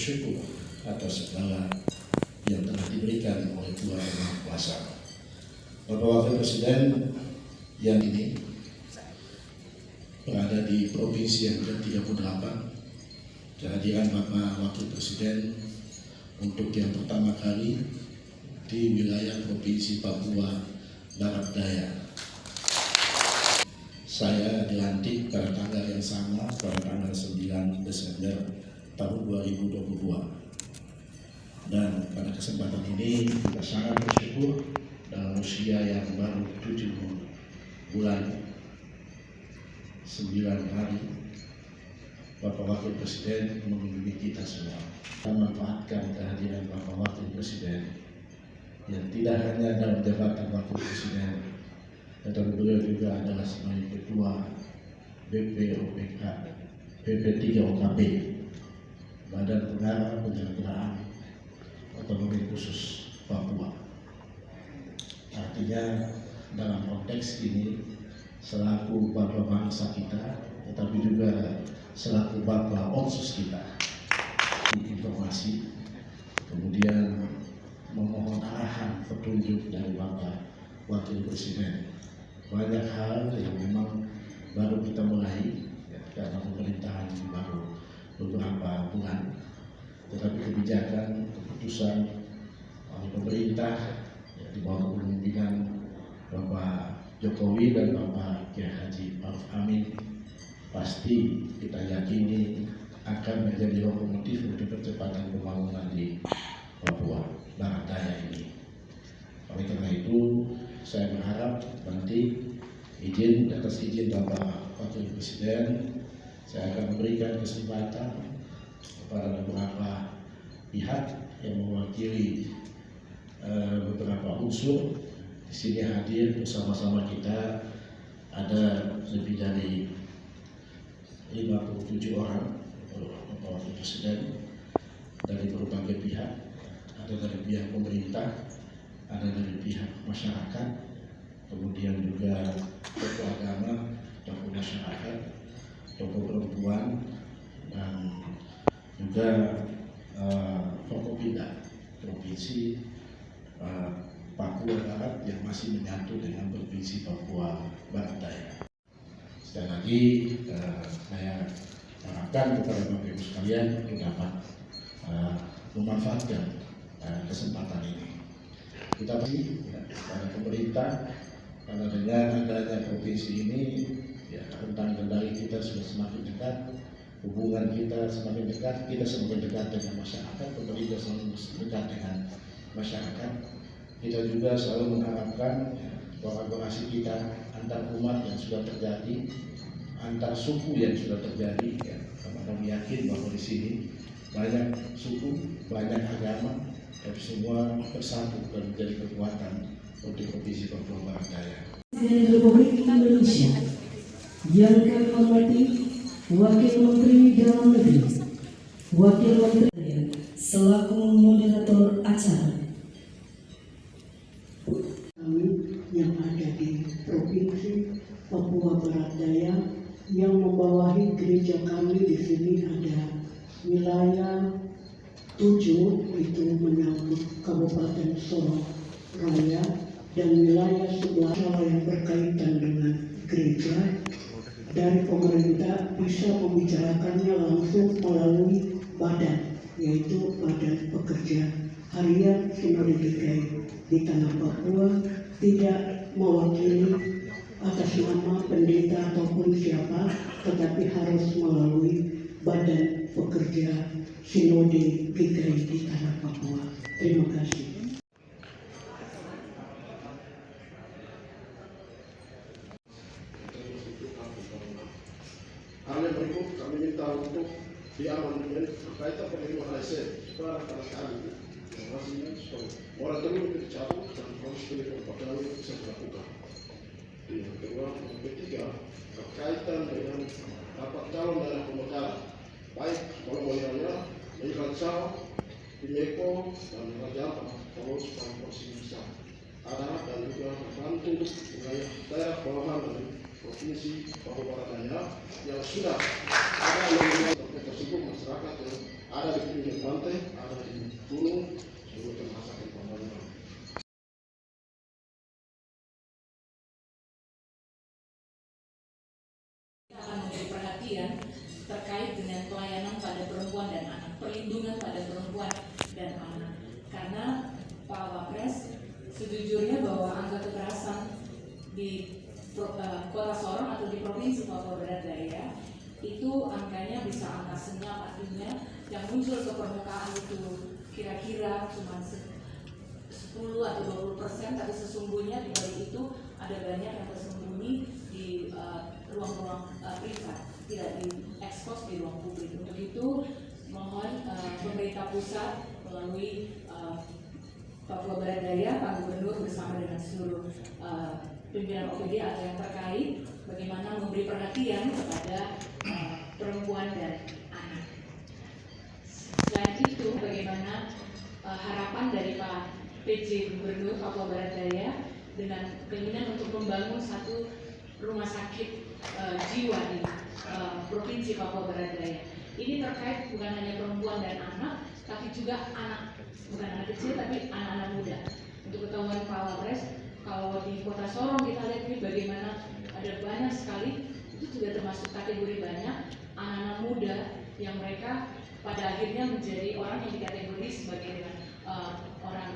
bersyukur atas segala yang telah diberikan oleh Tuhan Yang Maha Kuasa. Bapak Wakil Presiden yang ini berada di provinsi yang ke-38, kehadiran Bapak Wakil Presiden untuk yang pertama kali di wilayah Provinsi Papua Barat Daya. Saya dilantik pada tanggal yang sama, pada tanggal 9 Desember tahun 2022. Dan pada kesempatan ini kita sangat bersyukur dalam usia yang baru 7 bulan 9 hari Bapak Wakil Presiden mengunjungi kita semua. Kita memanfaatkan kehadiran Bapak Wakil Presiden yang tidak hanya dalam jabatan Wakil Presiden, tetapi beliau juga adalah sebagai Ketua BPOPK, PP3 OKP, Badan Pengarah Penyelenggaraan Otonomi Khusus Papua. Artinya dalam konteks ini selaku bapak bangsa kita, tetapi juga selaku bapak otsus kita, informasi, kemudian memohon arahan petunjuk dari Bapak Wakil Presiden. Banyak hal yang memang baru kita mulai karena pemerintahan baru beberapa bulan, tetapi kebijakan, keputusan oleh pemerintah di bawah kepemimpinan Bapak Jokowi dan Bapak Kiai Haji Ma'ruf Amin pasti kita yakini akan menjadi lokomotif untuk percepatan pembangunan di Papua Barat Daya ini. Oleh karena itu, saya berharap nanti atas izin Bapak Wakil Presiden, saya akan memberikan kesempatan kepada beberapa pihak yang mewakili beberapa unsur di sini hadir bersama-sama kita. Ada lebih dari 57 orang Bapak Wakil Presiden dari berbagai pihak, ada dari pihak pemerintah, ada dari pihak masyarakat, kemudian juga tokoh agama, tokoh masyarakat, tokoh perempuan, dan juga Forkopimda Provinsi Papua Barat yang masih menyatu dengan Provinsi Papua Barat Daya. Sekali lagi saya harapkan kepada Bapak Ibu sekalian untuk dapat memanfaatkan kesempatan ini. Kita pada pemerintah, karena dengan adanya provinsi ini, rentang kendali kita sudah semakin dekat, hubungan kita semakin dekat, kita semakin dekat dengan masyarakat, pemerintah semakin dekat dengan masyarakat. Kita juga selalu mengharapkan kolaborasi kita antar umat yang sudah terjadi, antar suku yang sudah terjadi. Karena kami yakin bahwa di sini banyak suku, banyak agama, tapi semua bersatu dan menjadi kekuatan untuk Provinsi Papua Barat Daya. Republik Indonesia yang kami hormati Wakil Menteri Dalam Negeri, Wakil Menteri selaku moderator acara. Kami yang ada di Provinsi Papua Barat Daya yang membawahi gereja kami di sini ada wilayah 7, itu menyangkut Kabupaten Sorong Raya, dan wilayah sebelah yang berkaitan dengan gereja. Dari pemerintah bisa membicarakannya langsung melalui badan, yaitu Badan Pekerja Harian Sinode GKI di Tanah Papua, tidak mewakili atas nama pendeta ataupun siapa, tetapi harus melalui Badan Pekerja Sinode GKI di Tanah Papua. Terima kasih. Hal yang berikut kami minta untuk diamandemen berkaitan penerimaan ASN sekarang pada sekali informasinya moratorium dicabut dan proses penerimaan pegawai bisa dilakukan. Yang kedua, yang ketiga, berkaitan dengan rapat calon daerah pemekaran, baik sekolah wilayah, Raja, Pineko, dan Raja Paulus dan Provinsi ada dan juga membantu wilayah daerah bawahan dari Provinsi Papua Barat Daya yang sudah ada yang tersebut masyarakat yang ada di pinggir pantai, ada di gunung, seluruh termasuk di pembangunan. Akan memberi perhatian terkait dengan pelayanan pada perempuan dan anak, perlindungan pada perempuan dan anak. Karena Pak Wapres sejujurnya bahwa angka kekerasan di Kota Sorong atau di Provinsi Papua Barat Daya itu angkanya bisa angka senyap, artinya yang muncul ke permukaan itu kira-kira cuma 10 atau 20%, tapi sesungguhnya di balik itu ada banyak yang tersembunyi di ruang-ruang privat, tidak diekspos di ruang publik. Untuk itu mohon pemerintah pusat melalui Papua Barat Daya, Pak Gubernur bersama dengan seluruh pimpinan OPD atau yang terkait bagaimana memberi perhatian kepada perempuan dan anak. Selain itu, bagaimana harapan dari Pak PJ Gubernur Papua Barat Daya dengan keinginan untuk membangun satu rumah sakit jiwa di Provinsi Papua Barat Daya. Ini terkait bukan hanya perempuan dan anak, tapi juga anak, bukan anak kecil tapi anak-anak muda. Untuk ketahuan Pak Wapres, kalau di Kota Sorong kita lihat ini bagaimana ada banyak sekali, itu juga termasuk kategori banyak anak-anak muda yang mereka pada akhirnya menjadi orang yang dikategori sebagai orang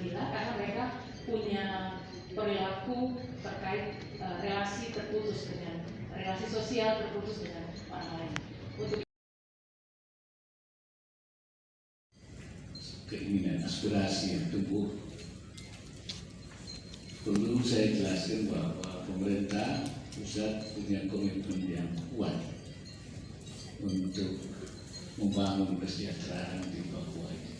gila karena mereka punya perilaku terkait relasi sosial terputus dengan orang lain. Untuk keinginan aspirasi yang tumbuh, perlu saya jelaskan bahwa pemerintah pusat punya komitmen yang kuat untuk membangun kesejahteraan di Papua ini.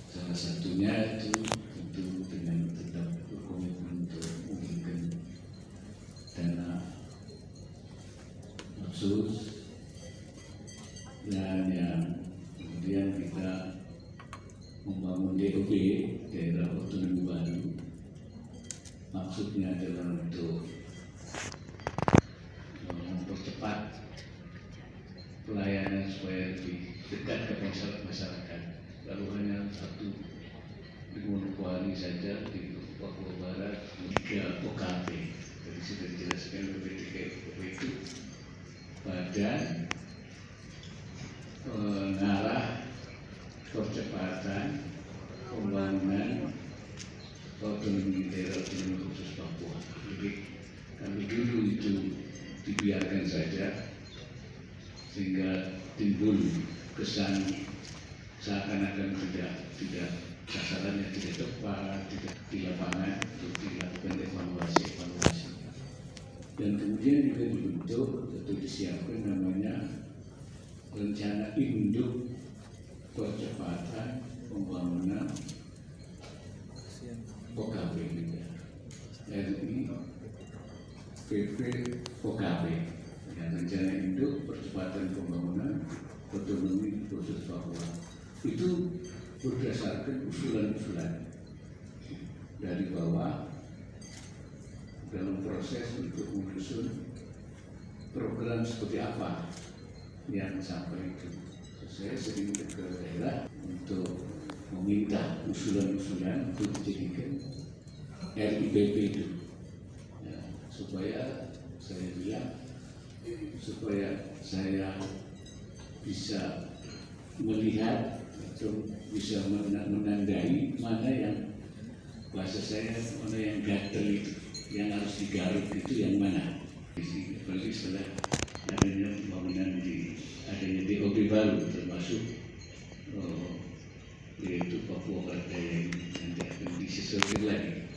Salah satunya itu tentu dengan tetap berkomitmen untuk memberikan dana khusus dan yang kemudian kita membangun DOB, daerah otonomi baru. Maksudnya adalah untuk mempercepat pelayanan supaya lebih dekat ke masyarakat. Lalu hanya satu di Manokwari saja di Papua Barat 3 OKP. Jadi sudah dijelaskan lebih itu badan mengarah percepatan pembangunan otonomi daerah otonomi khusus Papua. Jadi kalau dulu itu dibiarkan saja sehingga timbul kesan seakan-akan tidak sasarannya tidak tepat, tidak di lapangan, itu dilakukan evaluasi. Dan kemudian juga dibentuk atau disiapkan namanya rencana induk percepatan pembangunan OKB juga. RI PP OKB. Yang rencana induk percepatan pembangunan otonomi khusus Papua. Itu berdasarkan usulan-usulan dari bawah dalam proses untuk menyusun program seperti apa yang sampai itu. Saya sering ke daerah untuk meminta usulan-usulan untuk dijadikan RIPP itu, ya, supaya saya bilang supaya saya bisa melihat atau bisa menandai mana yang bahasa saya mana yang gatel itu, yang harus digaruk itu yang mana. Apalagi setelah adanya pembangunan adanya DOB baru termasuk yaitu Papua Barat Daya ini nanti akan disesuaikan lagi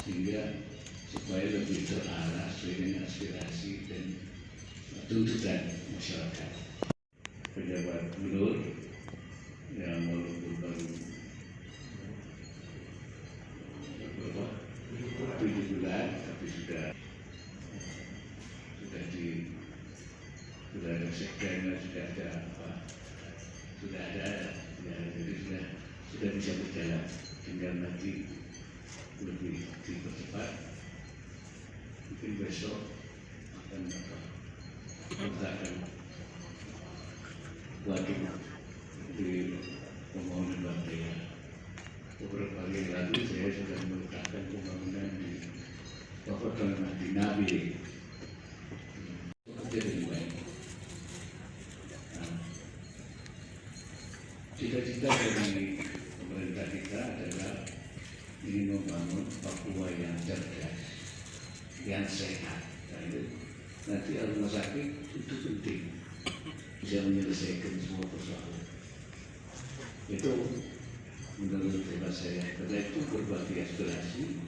sehingga supaya lebih terarah sesuai dengan aspirasi dan tuntutan masyarakat. Pejabat gubernur yang walaupun baru 7 bulan tapi sudah ada sekjennya, sudah ada ya, jadi sudah bisa berjalan, tinggal nanti lebih dipercepat. Mungkin besok akan kita akan waktu di pemohon debat ya. Beberapa hari lalu saya sudah meletakkan pembangunan di di Nabi. Jadi baik. Cita-cita dari pemerintah kita adalah ingin membangun Papua yang cerdas, yang sehat. Nanti rumah sakit itu penting, bisa menyelesaikan semua persoalan. Itu menurut hemat saya. Karena itu berbagai aspirasi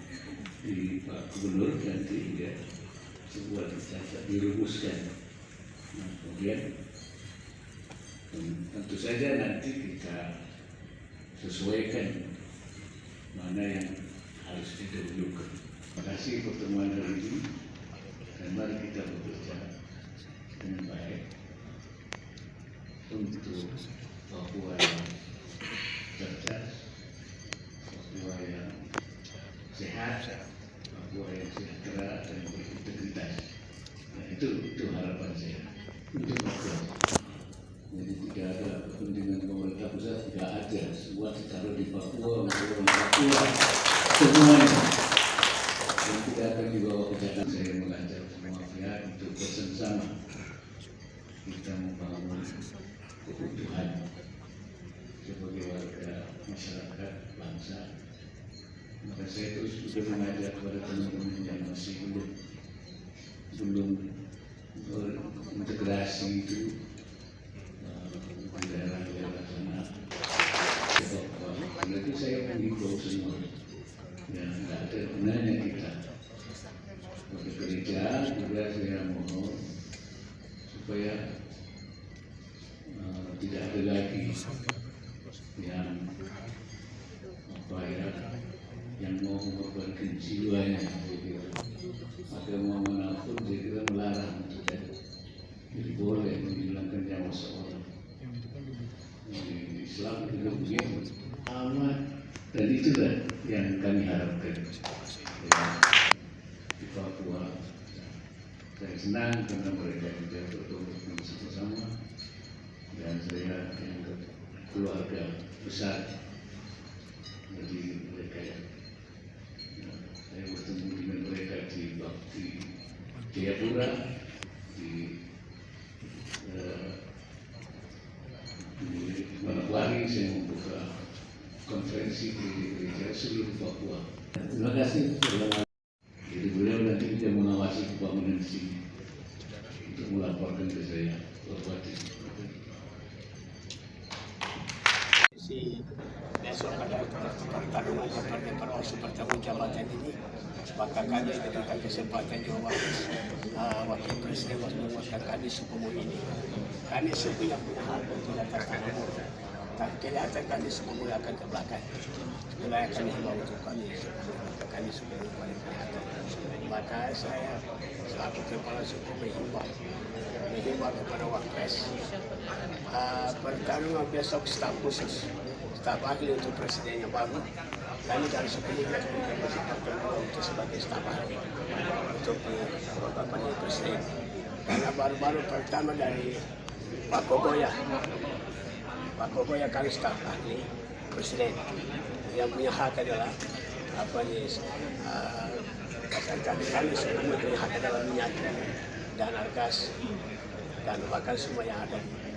di Pak Gubernur nanti ya sebuah bisa dirumuskan. Nah, kemudian tentu saja nanti kita sesuaikan mana yang harus didahulukan. Terima kasih pertemuan hari ini dan mari kita bekerja dengan baik untuk Papua yang cerdas, Papua yang sehat, Papua yang sejahtera dan berintegritas. Nah, itu harapan saya untuk Papua. Jadi tidak ada kepentingan pemerintah pusat, tidak ada. Semua ditaruh di Papua, maupun Papua semuanya. Dan tidak akan dibawa ke Jakarta. Saya mengajak semua pihak untuk bersama kita membangun kebutuhan sebagai warga masyarakat bangsa. Maka saya terus juga mengajak kepada teman-teman yang masih belum berintegrasi itu di daerah-daerah sana. Karena itu saya mengimbau semua yang tidak ada gunanya kita bekerja. Juga saya mohon supaya tidak ada lagi yang yang mau mengorbankan jiwanya. Agama manapun saya kira melarang itu kan. Jadi boleh menghilangkan nyawa seorang. Di Islam juga begitu. Amat dan itulah yang kami harapkan di Papua. Saya senang karena mereka juga bertemu bersama dan saya yang keluarga besar jadi mereka saya bertemu dengan mereka di Jayapura di Manokwari. Saya membuka konferensi di gereja seluruh Papua. Terima kasih. Jadi beliau nanti bisa mengawasi pembangunan di sini untuk melaporkan ke saya. Besok ada pertarungan pertarungan pertanggung jabatan ini, maka kami diberikan kesempatan juga wakil presiden menguatkan kami suku ini. Kami suku yang punya hak untuk datang ke timur, tapi kelihatan kami suku akan ke belakang. Wilayah kami himbau untuk kami suku paling kelihatan. Maka saya selaku kepala suku menghimbau kepada Wapres. Pertarungan besok staf khusus, staf ahli untuk presiden yang baru. Kami dari suku juga untuk sebagai staf ahli untuk Bapak Presiden. Karena baru-baru pertama dari Pak Kogoya kami staf ahli presiden. Yang punya hak adalah kami semua punya hak adalah minyak dan gas dan bahkan semua yang ada di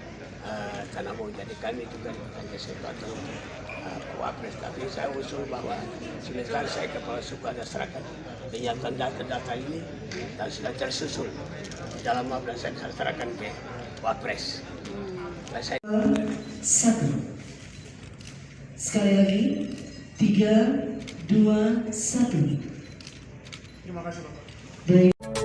tanah bawah. Jadi kami juga diberikan kesempatan untuk Wapres. Tapi saya usul bahwa sementara saya kepala suku ada serahkan menyiapkan data-data ini dan sudah tersusul dalam Wapres, saya serahkan ke Wapres. Satu. Sekali lagi 3, 2, 1. Terima kasih Bapak. Baik.